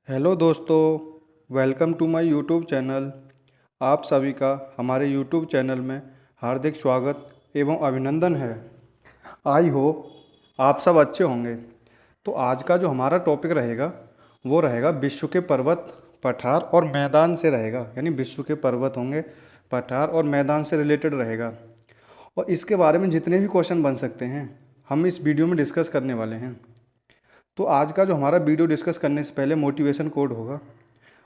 Hello दोस्तों, welcome to my YouTube channel. आप सभी का हमारे यूट्यूब चैनल में हार्दिक स्वागत एवं अभिनंदन है। आई होप आप सब अच्छे होंगे। तो आज का जो हमारा टॉपिक रहेगा वो रहेगा विश्व के पर्वत, पठार और मैदान से रहेगा। यानी विश्व के पर्वत होंगे, पठार और मैदान से रिलेटेड रहेगा। और इसके बारे में जितने भी क्वेश्चन बन सकते हैं हम इस वीडियो में डिस्कस करने वाले हैं। तो आज का जो हमारा वीडियो डिस्कस करने से पहले मोटिवेशन कोड होगा,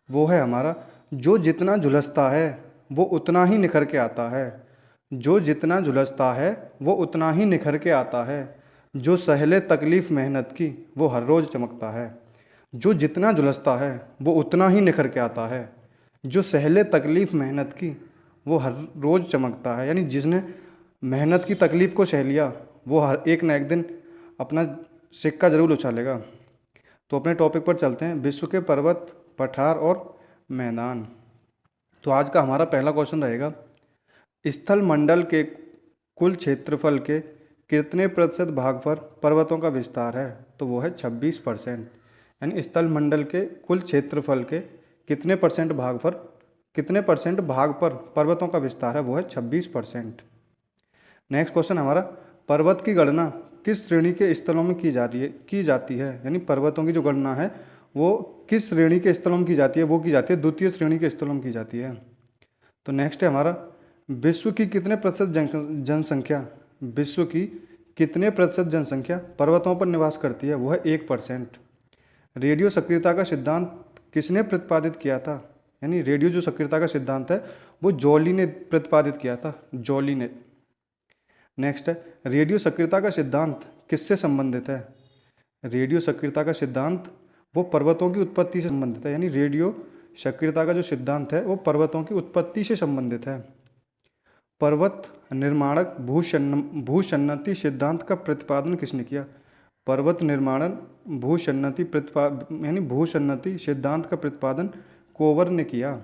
वो है हमारा, जो जितना झुलसता है वो उतना ही निखर के आता है। जो जितना झुलसता है वो उतना ही निखर के आता है। जो सहले तकलीफ़ मेहनत की वो हर रोज़ चमकता है। जो जितना झुलसता है वो उतना ही निखर के आता है। जो सहले तकलीफ़ मेहनत की वो हर रोज़ चमकता है। यानी जिसने मेहनत की तकलीफ़ को सह लिया वो हर एक न एक दिन अपना सिक्का ज़रूर उछालेगा। तो अपने टॉपिक पर चलते हैं, विश्व के पर्वत, पठार और मैदान। तो आज का हमारा पहला क्वेश्चन रहेगा, स्थल मंडल के कुल क्षेत्रफल के कितने प्रतिशत भाग पर पर्वतों का विस्तार है? तो वो है 26%। यानी स्थल मंडल के कुल क्षेत्रफल के कितने परसेंट भाग पर पर्वतों का विस्तार है? वो है 26%। नेक्स्ट क्वेश्चन हमारा, पर्वत की गणना किस श्रेणी के स्थलों में की जाती है? यानी पर्वतों की जो गणना है वो किस श्रेणी के स्थलों में की जाती है? वो की जाती है द्वितीय श्रेणी के स्थलों में की जाती है। तो नेक्स्ट है हमारा, विश्व की कितने प्रतिशत जनसंख्या पर्वतों पर निवास करती है? वो है 1%। रेडियो सक्रियता का सिद्धांत किसने प्रतिपादित किया था? यानी रेडियो जो सक्रियता का सिद्धांत है वो जॉली ने प्रतिपादित किया था, जॉली ने। नेक्स्ट है, रेडियो सक्रियता का सिद्धांत किससे संबंधित है? रेडियो सक्रियता का सिद्धांत वो पर्वतों की उत्पत्ति से संबंधित है। यानी रेडियो सक्रियता का जो सिद्धांत है वो पर्वतों की उत्पत्ति से संबंधित है। पर्वत निर्माणक भूसन्नति सिद्धांत का प्रतिपादन किसने किया? पर्वत निर्माणन भूसन्नति सिद्धांत का प्रतिपादन कोवर ने किया।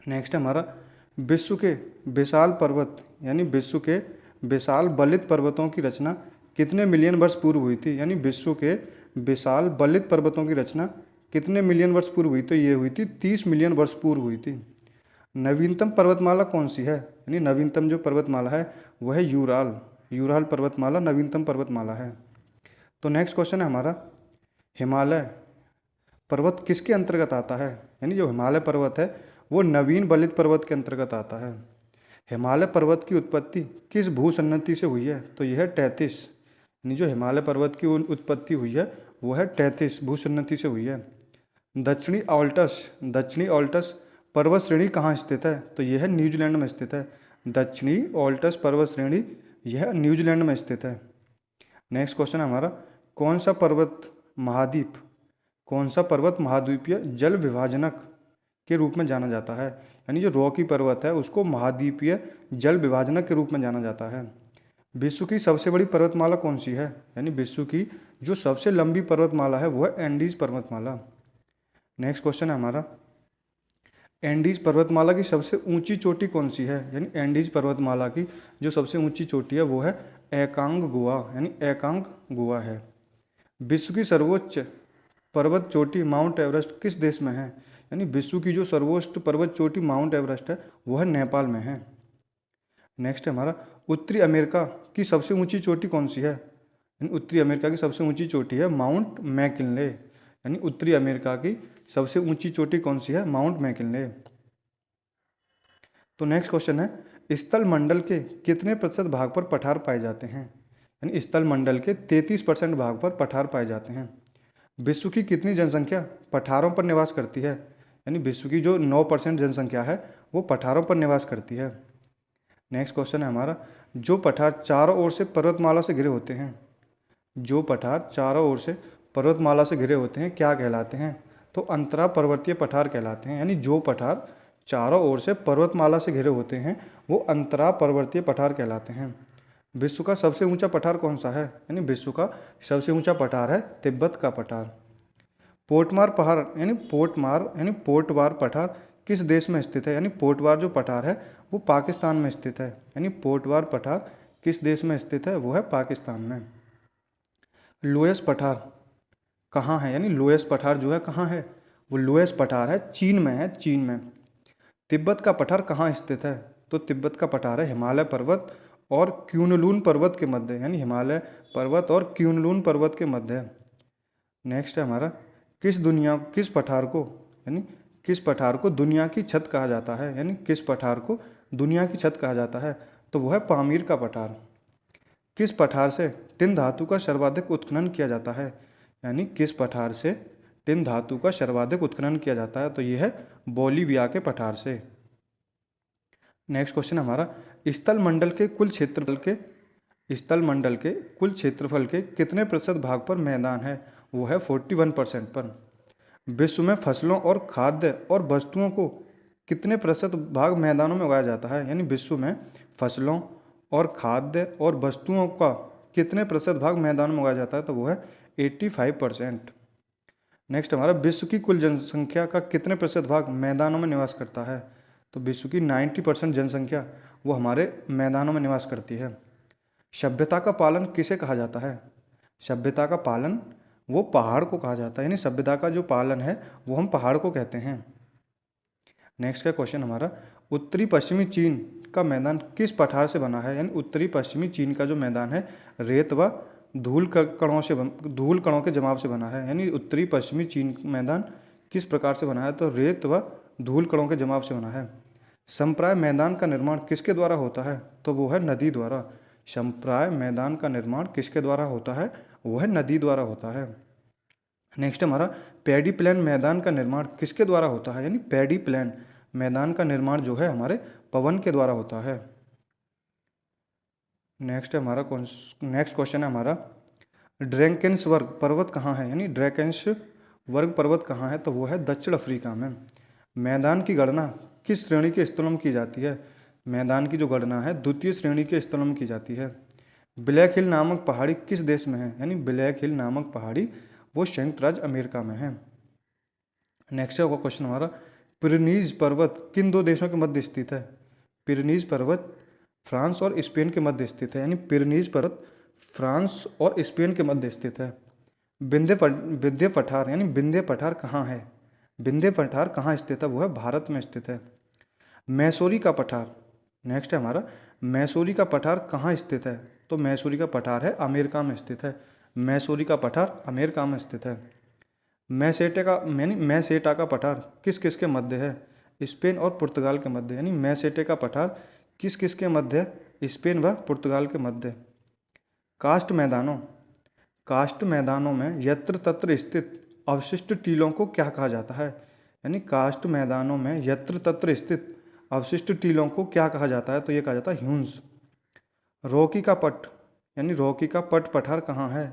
नेक्स्ट हमारा, विश्व के विशाल पर्वत यानी विश्व के विशाल बलित पर्वतों की रचना कितने मिलियन वर्ष पूर्व हुई थी? यानी विश्व के विशाल बलित पर्वतों की रचना कितने मिलियन वर्ष पूर्व हुई? तो ये हुई थी 30 मिलियन वर्ष पूर्व हुई थी। नवीनतम पर्वतमाला कौन सी है? यानी नवीनतम जो पर्वतमाला है वह है यूराल पर्वतमाला नवीनतम पर्वतमाला है। तो नेक्स्ट क्वेश्चन है हमारा, हिमालय पर्वत किसके अंतर्गत आता है? यानी जो हिमालय पर्वत है वो नवीन बलित पर्वत के अंतर्गत आता है। हिमालय पर्वत की उत्पत्ति किस भूसन्नति से हुई है? तो यह है तैतीस। यानी जो हिमालय पर्वत की उत्पत्ति हुई है वो है 33 भूसन्नति से हुई है। दक्षिणी ऑल्टस पर्वत श्रेणी कहाँ स्थित है? तो यह है न्यूजीलैंड में स्थित है। दक्षिणी ऑल्टस पर्वत श्रेणी यह न्यूजीलैंड में स्थित है। नेक्स्ट क्वेश्चन हमारा, कौन सा पर्वत महाद्वीपीय जल विभाजनक के रूप में जाना जाता है? यानी जो रॉकी पर्वत है उसको महाद्वीपीय जल विभाजनक के रूप में जाना जाता है। विश्व की सबसे बड़ी पर्वतमाला कौन सी है? यानी विश्व की जो सबसे लंबी पर्वतमाला है वो है एंडीज पर्वतमाला। नेक्स्ट क्वेश्चन है हमारा, एंडीज पर्वतमाला की सबसे ऊंची चोटी कौन सी है? यानी एंडीज पर्वतमाला की जो सबसे ऊंची चोटी है वो है एकांगगुआ है। विश्व की सर्वोच्च पर्वत चोटी माउंट एवरेस्ट किस देश में है? यानी विश्व की जो सर्वोच्च पर्वत चोटी माउंट एवरेस्ट है वो है नेपाल में है। नेक्स्ट है हमारा, उत्तरी अमेरिका की सबसे ऊंची चोटी कौन सी है? यानी उत्तरी अमेरिका की सबसे ऊंची चोटी है माउंट मैकिनले। यानी उत्तरी अमेरिका की सबसे ऊंची चोटी कौन सी है? Mount McKinley. तो नेक्स्ट क्वेश्चन है, स्थल मंडल के कितने प्रतिशत भाग पर पठार पाए जाते हैं? यानी स्थल मंडल के 33% भाग पर पठार पाए जाते हैं। विश्व की कितनी जनसंख्या पठारों पर निवास करती है? यानी विश्व की जो 9% जनसंख्या है वो पठारों पर निवास करती है। नेक्स्ट क्वेश्चन है हमारा, जो पठार चारों ओर से पर्वतमाला से घिरे होते हैं, क्या कहलाते हैं? तो अंतरा पर्वतीय पठार कहलाते हैं। यानी जो पठार चारों ओर से पर्वतमाला से घिरे होते हैं वो अंतरा पर्वतीय पठार कहलाते हैं। विश्व का सबसे ऊंचा पठार कौन सा है? यानी विश्व का सबसे ऊंचा पठार है तिब्बत का पठार। पोर्टमार पठार किस देश में स्थित है? यानी पोर्टवार जो पठार है वो पाकिस्तान में स्थित है। यानी पोर्टवार पठार किस देश में स्थित है? वो है पाकिस्तान में। लोएस पठार कहाँ है? यानी लोएस पठार जो है कहाँ है? वो लोएस्ट पठार है चीन में है, चीन में। तिब्बत का पठार कहाँ स्थित है? तो तिब्बत का पठार है हिमालय पर्वत और क्यूनलून पर्वत के मध्य, यानी हिमालय पर्वत और क्यूनलून पर्वत के मध्य है। नेक्स्ट है हमारा, किस पठार को, यानी किस पठार को दुनिया की छत कहा जाता है? यानी किस पठार को दुनिया की छत कहा जाता है? तो वो है पामीर का पठार। किस पठार से टिन धातु का सर्वाधिक उत्खनन किया जाता है? यानी किस पठार से टिन धातु का सर्वाधिक उत्खनन किया जाता है? तो ये है बोलीविया के पठार से। नेक्स्ट क्वेश्चन हमारा, स्थल मंडल के कुल क्षेत्रफल के कितने प्रतिशत भाग पर मैदान है? वो है 41% पर। विश्व में फसलों और खाद्य और वस्तुओं को कितने प्रतिशत भाग मैदानों में उगाया जाता है? यानी विश्व में फसलों और खाद्य और वस्तुओं का कितने प्रतिशत भाग मैदानों में उगाया जाता है? तो वो है 85%। नेक्स्ट हमारा, विश्व की कुल जनसंख्या का कितने प्रतिशत भाग मैदानों में निवास करता है? तो विश्व की 90% जनसंख्या वो हमारे मैदानों में निवास करती है। सभ्यता का पालन किसे कहा जाता है? सभ्यता का पालन वो पहाड़ को कहा जाता है, यानी सभ्यता का जो पालन है वो हम पहाड़ को कहते हैं। नेक्स्ट का क्वेश्चन हमारा, उत्तरी पश्चिमी चीन का मैदान किस पठार से बना है? यानी उत्तरी पश्चिमी चीन का जो मैदान है रेत व धूल कणों के जमाव से बना है। यानी उत्तरी पश्चिमी चीन मैदान किस प्रकार से बना है? तो रेत व धूल कणों के जमाव से बना है। संप्राय मैदान का निर्माण किसके द्वारा होता है? तो वो है नदी द्वारा। संप्राय मैदान का निर्माण किसके द्वारा होता है? वो है नदी द्वारा होता है। नेक्स्ट हमारा, पैडी प्लेन मैदान का निर्माण किसके द्वारा होता है? यानी पैडी प्लेन मैदान का निर्माण जो है हमारे पवन के द्वारा होता है। नेक्स्ट क्वेश्चन है हमारा, ड्रैकेंसबर्ग पर्वत कहाँ है? यानी ड्रैकेंसबर्ग पर्वत कहाँ है? तो वो है दक्षिण अफ्रीका में। मैदान की गणना किस श्रेणी के स्थलों में की जाती है? मैदान की जो गणना है द्वितीय श्रेणी के स्थलों में की जाती है। ब्लैक हिल नामक पहाड़ी किस देश में है? यानी ब्लैक हिल नामक पहाड़ी वो संयुक्त राज्य अमेरिका में है। नेक्स्ट क्वेश्चन हमारा, पिरेनीज पर्वत किन दो देशों के मध्य स्थित है? पिरेनीज पर्वत फ्रांस और स्पेन के मध्य स्थित है। यानी पिरेनीज पर्वत फ्रांस और स्पेन के मध्य स्थित है। विंध्य पठार, यानी विंध्य पठार कहाँ है? विंध्य पठार कहाँ स्थित है? वो है भारत में स्थित है। मैसूरी का पठार, नेक्स्ट है हमारा, मैसूरी का पठार कहाँ स्थित है? तो मैसूरी का पठार है अमेरिका में स्थित है। मैसूरी का पठार अमेरिका में स्थित है। मैसेटा का पठार किस किस के मध्य है? स्पेन और पुर्तगाल के मध्य। यानी मैसेटे का पठार किस किस के मध्य है? स्पेन व पुर्तगाल के मध्य। कास्ट मैदानों में यत्र तत्र स्थित अवशिष्ट टीलों को क्या कहा जाता है? यानी कास्ट मैदानों में यत्र तत्र स्थित अवशिष्ट टीलों को क्या कहा जाता है? तो ये कहा जाता है ह्यून्स। रॉकी का पट, यानी रॉकी का पट पठार कहाँ है?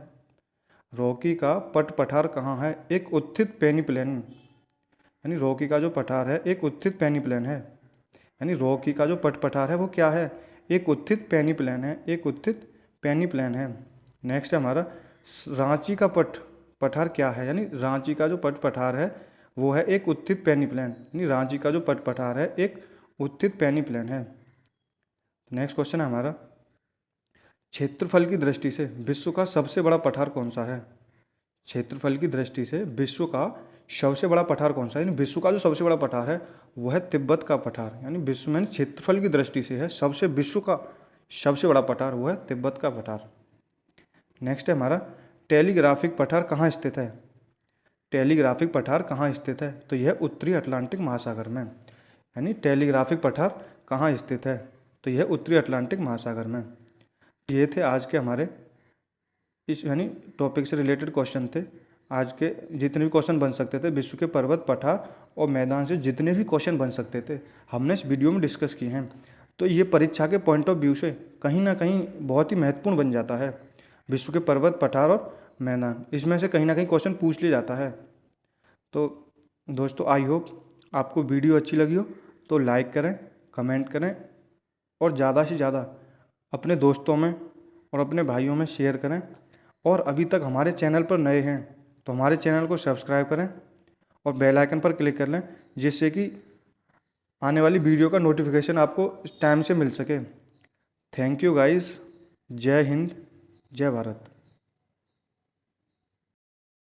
रॉकी का पट पठार कहाँ है? एक उत्थित पेनीप्लेन। यानी रॉकी का जो पठार है एक उत्थित पेनीप्लेन है। यानी रॉकी का जो पट पठार है वो क्या है? एक उत्थित पेनीप्लेन है, एक उत्थित पेनीप्लेन है। नेक्स्ट हमारा, रांची का पट पठार क्या है? यानी रांची का जो पट पठार है वो है एक उत्थित पेनीप्लेन। यानी रांची का जो पट पठार है एक उत्थित पेनीप्लेन है। नेक्स्ट क्वेश्चन है हमारा, क्षेत्रफल की दृष्टि से विश्व का सबसे बड़ा पठार कौन सा है? क्षेत्रफल की दृष्टि से विश्व का सबसे बड़ा पठार कौन सा है? यानी विश्व का जो सबसे बड़ा पठार है वो है तिब्बत का पठार। यानी विश्व में क्षेत्रफल की दृष्टि से है विश्व का सबसे बड़ा पठार वो है तिब्बत का पठार। नेक्स्ट है हमारा, टेलीग्राफिक पठार कहाँ स्थित है? टेलीग्राफिक पठार कहाँ स्थित है? तो यह उत्तरी अटलांटिक महासागर में। यानी टेलीग्राफिक पठार कहाँ स्थित है? तो यह उत्तरी अटलांटिक महासागर में। ये थे आज के हमारे इस यानी टॉपिक से रिलेटेड क्वेश्चन थे। आज के जितने भी क्वेश्चन बन सकते थे विश्व के पर्वत पठार और मैदान से जितने भी क्वेश्चन बन सकते थे हमने इस वीडियो में डिस्कस किए हैं। तो ये परीक्षा के पॉइंट ऑफ व्यू से कहीं ना कहीं बहुत ही महत्वपूर्ण बन जाता है। विश्व के पर्वत पठार और मैदान, इसमें से कहीं ना कहीं क्वेश्चन पूछ लिया जाता है। तो दोस्तों आई होप आपको वीडियो अच्छी लगी हो तो लाइक करें, कमेंट करें और ज़्यादा से ज़्यादा अपने दोस्तों में और अपने भाइयों में शेयर करें। और अभी तक हमारे चैनल पर नए हैं तो हमारे चैनल को सब्सक्राइब करें और बेल आइकन पर क्लिक कर लें, जिससे कि आने वाली वीडियो का नोटिफिकेशन आपको टाइम से मिल सके। Thank you guys. जय हिंद, जय भारत।